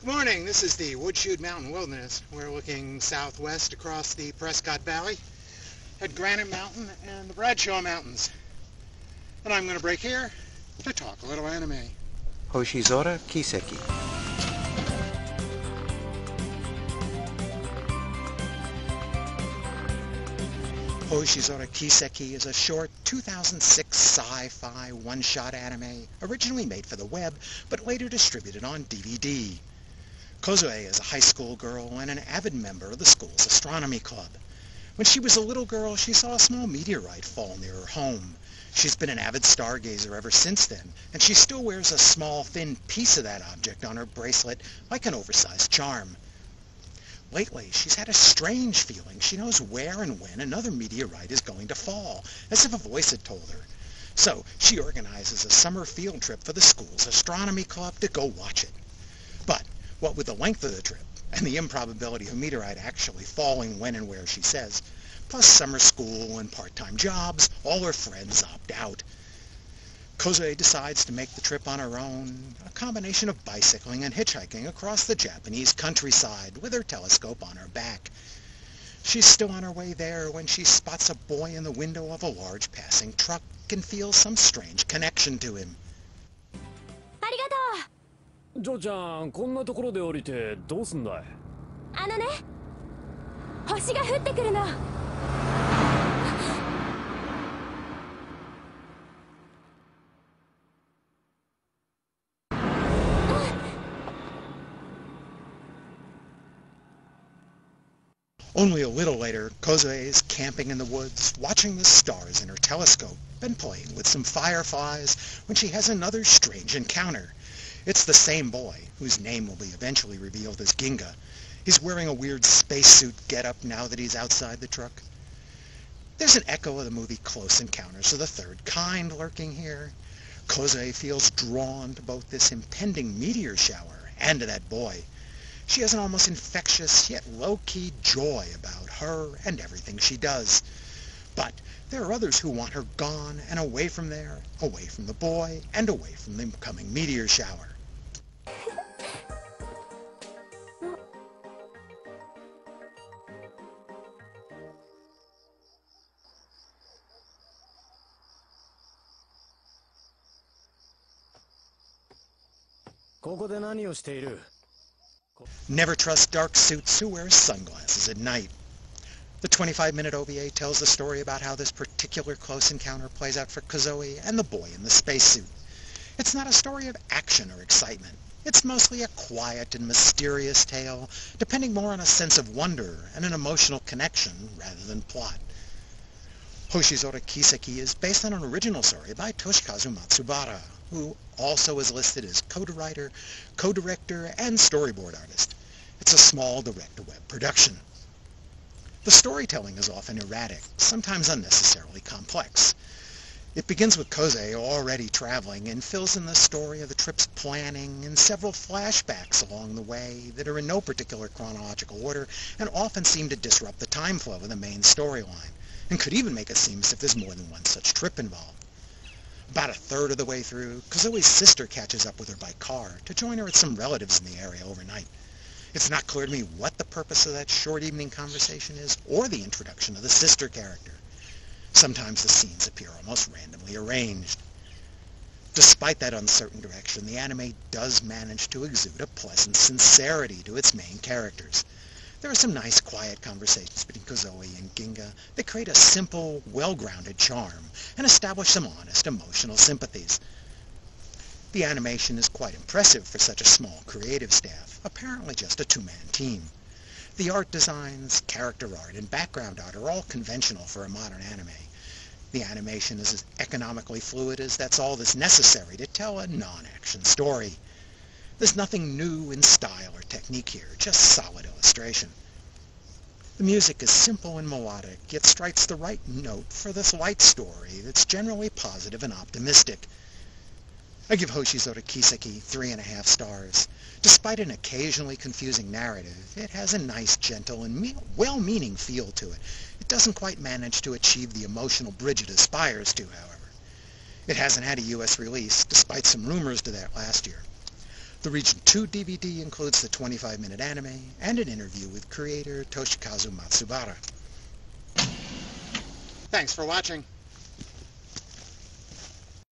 Morning, this is the Woodchute Mountain Wilderness. We're looking southwest across the Prescott Valley at Granite Mountain and the Bradshaw Mountains. And I'm going to break here to talk a little anime.星空キセキ.星空Kiseki is a short 2006 sci-fi one-shot anime originally made for the web but later distributed on DVD. Kozue is a high school girl and an avid member of the school's astronomy club. When she was a little girl, she saw a small meteorite fall near her home. She's been an avid stargazer ever since then, and she still wears a small, thin piece of that object on her bracelet like an oversized charm. Lately, she's had a strange feeling she knows where and when another meteorite is going to fall, as if a voice had told her. So she organizes a summer field trip for the school's astronomy club to go watch it. But what with the length of the trip and the improbability of a meteorite actually falling when and where she says, plus summer school and part-time jobs, all her friends opt out. Kozue decides to make the trip on her own, a combination of bicycling and hitchhiking across the Japanese countryside with her telescope on her back. She's still on her way there when she spots a boy in the window of a large passing truck and feels some strange connection to him. ありがとう。ジョーちゃん、こんなところで降りてどうすんだい？あのね、星が降ってくるの。Only a little later, Kozue is camping in the woods, watching the stars in her telescope and playing with some fireflies when she has another strange encounter. It's the same boy, whose name will be eventually revealed as Ginga. He's wearing a weird spacesuit getup now that he's outside the truck. There's an echo of the movie Close Encounters of the Third Kind lurking here. Kozue feels drawn to both this impending meteor shower and to that boy. She has an almost infectious yet low-key joy about her and everything she does. But there are others who want her gone and away from there, away from the boy, and away from the coming meteor shower. ここで何をしている？ Never trust dark suits who wear sunglasses at night. The 25-minute OVA tells the story about how this particular close encounter plays out for Kozue and the boy in the spacesuit. It's not a story of action or excitement. It's mostly a quiet and mysterious tale, depending more on a sense of wonder and an emotional connection rather than plot. Hoshizora Kiseki is based on an original story by Toshikazu Matsubara, who also is listed as co-writer, co-director, and storyboard artist. It's a small direct-to-web production. The storytelling is often erratic, sometimes unnecessarily complex. It begins with Kozue already traveling and fills in the story of the trip's planning and several flashbacks along the way that are in no particular chronological order and often seem to disrupt the time flow of the main storyline, and could even make it seem as if there's more than one such trip involved. About a third of the way through, Kozue's sister catches up with her by car to join her at some relatives in the area overnight. It's not clear to me what the purpose of that short evening conversation is, or the introduction of the sister character. Sometimes the scenes appear almost randomly arranged. Despite that uncertain direction, the anime does manage to exude a pleasant sincerity to its main characters. There are some nice, quiet conversations between Kozue and Ginga that create a simple, well-grounded charm and establish some honest emotional sympathies. The animation is quite impressive for such a small creative staff, apparently just a two-man team. The art designs, character art, and background art are all conventional for a modern anime. The animation is as economically fluid as that's all that's necessary to tell a non-action story. There's nothing new in style or technique here, just solid illustration. The music is simple and melodic, yet strikes the right note for this light story that's generally positive and optimistic. I give Hoshizora Kiseki 3.5 stars. Despite an occasionally confusing narrative, it has a nice, gentle, and well-meaning feel to it. It doesn't quite manage to achieve the emotional bridge it aspires to, however. It hasn't had a US release, despite some rumors to that last year. The Region 2 DVD includes the 25-minute anime and an interview with creator Toshikazu Matsubara. Thanks for watching.